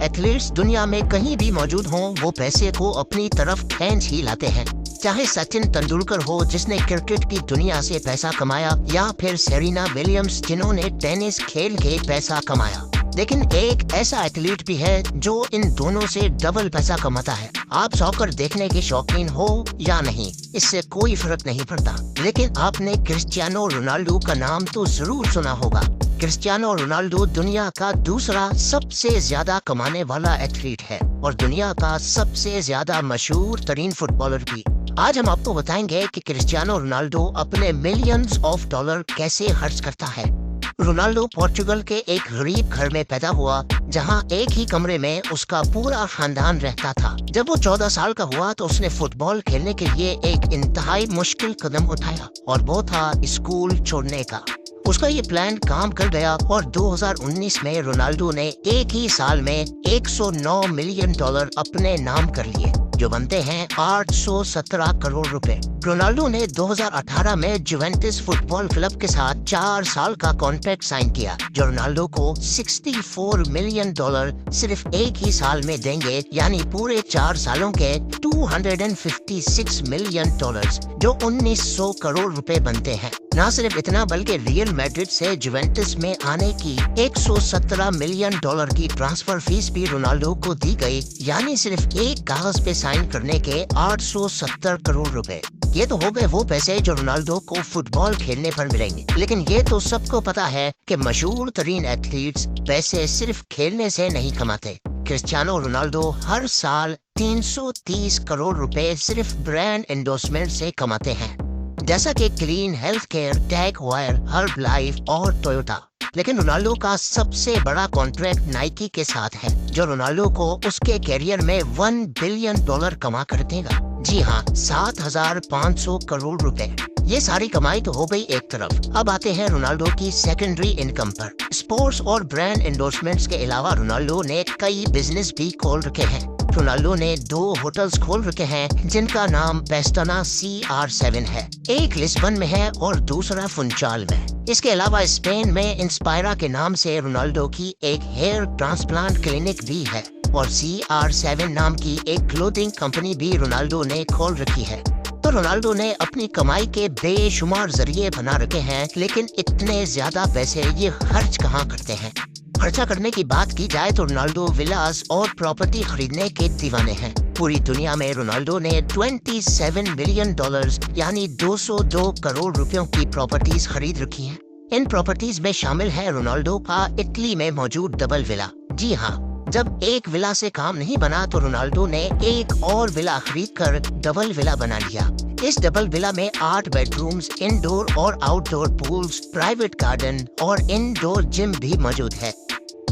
Athletes दुनिया में कहीं भी मौजूद हों, वो पैसे को अपनी तरफ खींच ही लाते हैं। चाहे सचिन तेंदुलकर हो जिसने क्रिकेट की दुनिया से पैसा कमाया, या फिर सेरेना विलियम्स जिन्होंने टेनिस खेल के पैसा कमाया। लेकिन एक ऐसा एथलीट भी है जो इन दोनों से डबल पैसा कमाता है। आप सॉकर देखने के शौकीन हो या नहीं, इससे कोई फर्क नहीं पड़ता, लेकिन आपने क्रिस्टियानो रोनाल्डो का नाम तो जरूर सुना होगा। क्रिस्टियानो रोनाल्डो दुनिया का दूसरा सबसे ज्यादा कमाने वाला एथलीट है और दुनिया का सबसे ज्यादा मशहूर तरीन फुटबॉलर भी। आज हम आपको बताएंगे कि क्रिस्टियानो रोनाल्डो अपने मिलियंस ऑफ डॉलर कैसे खर्च करता है। रोनाल्डो पोर्चुगल के एक गरीब घर में पैदा हुआ, जहां एक ही कमरे में उसका पूरा खानदान रहता था। जब वो 14 साल का हुआ तो उसने फुटबॉल खेलने के लिए एक इंतहाई मुश्किल कदम उठाया, और वो था स्कूल छोड़ने का। उसका ये प्लान काम कर गया और 2019 में रोनाल्डो ने एक ही साल में 109 मिलियन डॉलर अपने नाम कर लिए, जो बनते हैं 817 करोड़ रुपए। रोनाल्डो ने 2018 में जुवेंटस फुटबॉल क्लब के साथ 4 साल का कॉन्ट्रैक्ट साइन किया, जो रोनाल्डो को 64 मिलियन डॉलर सिर्फ एक ही साल में देंगे, यानी पूरे 4 सालों के 256 मिलियन डॉलर्स, जो 1900 करोड़ रुपए बनते हैं। न सिर्फ इतना, बल्कि रियल मैड्रिड से जुवेंटस में आने की 117 मिलियन डॉलर की ट्रांसफर फीस भी रोनाल्डो को दी गई, यानी सिर्फ एक कागज पे साइन करने के 870 करोड़ रुपए। ये तो हो गए वो पैसे जो रोनाल्डो को फुटबॉल खेलने पर मिलेंगे, लेकिन ये तो सबको पता है कि मशहूर तरीन एथलीट्स पैसे सिर्फ खेलने से नहीं कमाते। क्रिस्टियानो रोनाल्डो हर साल 330 करोड़ रुपए सिर्फ ब्रांड एंडोर्समेंट से कमाते हैं, जैसा कि clean health care, tag wire, herb life और टोयोटा। लेकिन रोनाल्डो का सबसे बड़ा कॉन्ट्रैक्ट नाइकी के साथ है, जो रोनाल्डो को उसके कैरियर में 1 बिलियन डॉलर कमा कर देगा। जी हाँ, 7,500 करोड़ रुपए। ये सारी कमाई तो हो गई एक तरफ। अब आते हैं रोनाल्डो की सेकेंडरी इनकम पर। स्पोर्ट्स और ब्रांड एंडोर्समेंट्स के अलावा रोनाल्डो ने कई बिजनेस भी खोल रखे हैं। रोनाल्डो ने 2 होटल्स खोल रखे हैं, जिनका नाम पेस्टाना CR7 है। एक लिस्बन में है और दूसरा फुनचाल में। इसके अलावा स्पेन में इंस्पायरा के नाम से रोनाल्डो की एक हेयर ट्रांसप्लांट क्लिनिक भी है, और CR7 नाम की एक क्लोथिंग कंपनी भी रोनाल्डो ने खोल रखी है। तो रोनाल्डो ने अपनी कमाई के बेशुमार जरिए बना रखे हैं, लेकिन इतने ज्यादा पैसे ये खर्च कहाँ करते हैं? खर्चा करने की बात की जाए तो रोनाल्डो विलास और प्रॉपर्टी खरीदने के दीवाने हैं। पूरी दुनिया में रोनाल्डो ने 27 बिलियन डॉलर्स यानी 202 करोड़ रुपयों की प्रॉपर्टीज खरीद रखी हैं। इन प्रॉपर्टीज में शामिल है रोनाल्डो का इटली में मौजूद डबल विला। जी हाँ, जब एक विला से काम नहीं बना तो रोनाल्डो ने एक और विला खरीद कर डबल विला बना लिया। इस डबल विला में 8 बेडरूम्स, इंडोर और आउटडोर पूल्स, प्राइवेट गार्डन और इंडोर जिम भी मौजूद है।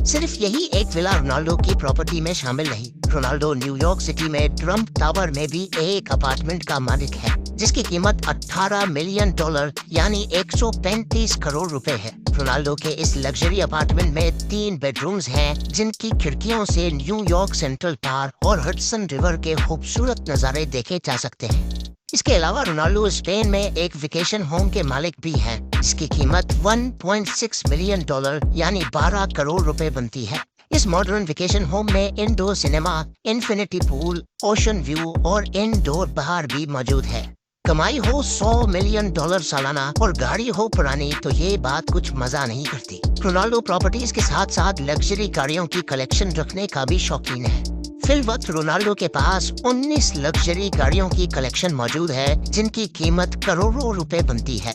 सिर्फ यही एक विला रोनाल्डो की प्रॉपर्टी में शामिल नहीं, रोनाल्डो न्यूयॉर्क सिटी में ट्रम्प टावर में भी एक अपार्टमेंट का मालिक है, जिसकी कीमत 18 मिलियन डॉलर यानी 135 करोड़ रुपए है। रोनाल्डो के इस लग्जरी अपार्टमेंट में 3 बेडरूम्स हैं, जिनकी खिड़कियों से न्यूयॉर्क सेंट्रल पार्क और हडसन रिवर के खूबसूरत नजारे देखे जा सकते हैं। इसके अलावा रोनाल्डो स्पेन में एक वेकेशन होम के मालिक भी हैं, जिसकी कीमत 1.6 मिलियन डॉलर यानी 12 करोड़ रुपए बनती है। इस मॉडर्न वेकेशन होम में indoor cinema, infinity pool, ocean view और इंडोर बार भी मौजूद है। कमाई हो 100 मिलियन डॉलर सालाना और गाड़ी हो पुरानी तो ये बात कुछ मजा नहीं करती। रोनाल्डो प्रॉपर्टीज के साथ साथ लग्जरी गाड़ियों की कलेक्शन रखने का भी शौकीन है। फिल वक्त रोनाल्डो के पास 19 लग्जरी गाड़ियों की कलेक्शन मौजूद है, जिनकी कीमत करोड़ों रुपए बनती है।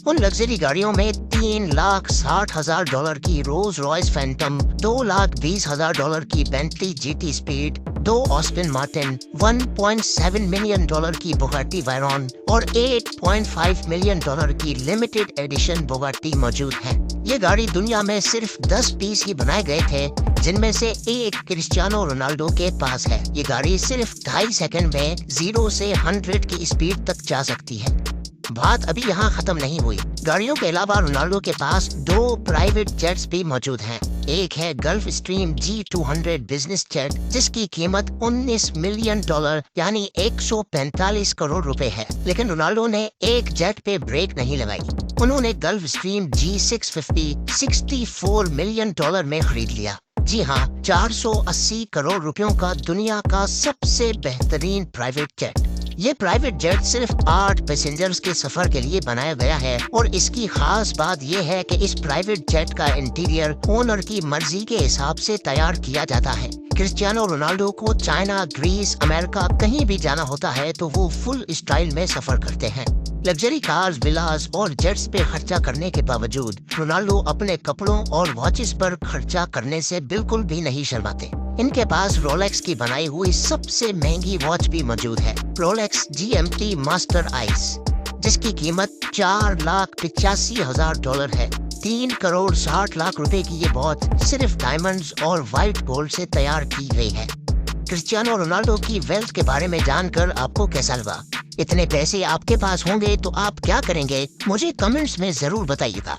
उन लग्जरी गाड़ियों में 3,60,000 डॉलर की रोल्स रॉयस फैंटम, 2,20,000 डॉलर की Bentley GT speed, 2 Austin Martin, 1.7 million dollar की बुगाटी वायरॉन और 8.5 मिलियन डॉलर की लिमिटेड एडिशन बुगाटी मौजूद है। ये गाड़ी दुनिया में सिर्फ 10 पीस ही बनाए गए थे, जिनमें से एक क्रिस्टियानो रोनाल्डो के पास है। ये गाड़ी सिर्फ 2.5 सेकंड में 0 से 100 की स्पीड तक जा सकती है। बात अभी यहाँ खत्म नहीं हुई। गाड़ियों के अलावा रोनाल्डो के पास 2 प्राइवेट जेट्स भी मौजूद हैं। एक है gulf stream G200 business jet, जिसकी कीमत 19 मिलियन डॉलर यानी 145 करोड़ रुपए है। लेकिन रोनाल्डो ने एक जेट पे ब्रेक नहीं लगाई। उन्होंने gulf stream G650 64 million dollar में खरीद लिया, جی ہاں، 480 کروڑ روپیوں کا دنیا کا سب سے بہترین پرائیویٹ جیٹ۔ یہ پرائیویٹ جیٹ صرف 8 پیسنجرز کے سفر کے لیے بنایا گیا ہے، اور اس کی خاص بات یہ ہے کہ اس پرائیویٹ جیٹ کا انٹیریئر اونر کی مرضی کے حساب سے تیار کیا جاتا ہے۔ کرسٹیانو رونالڈو کو چائنا، گریس، امریکہ کہیں بھی جانا ہوتا ہے تو وہ فل اسٹائل میں سفر کرتے ہیں۔ لگژری کارز، ولاز اور جیٹس پہ خرچہ کرنے کے باوجود رونالڈو اپنے کپڑوں اور واچز پر خرچہ کرنے سے بالکل بھی نہیں شرماتے۔ ان کے پاس رولیکس کی بنائی ہوئی سب سے مہنگی واچ بھی موجود ہے، رولیکس GMT ماسٹر آئس، جس کی قیمت $4,85,000 ہے۔ 3 کروڑ 60 لاکھ روپے کی یہ واچ صرف ڈائمنڈز اور وائٹ گولڈ سے تیار کی گئی ہے۔ کرسٹیانو رونالڈو کی ویلتھ کے بارے میں جان کر آپ کو کیسا لگا؟ اتنے پیسے آپ کے پاس ہوں گے تو آپ کیا کریں گے؟ مجھے کمنٹس میں ضرور بتائیے گا۔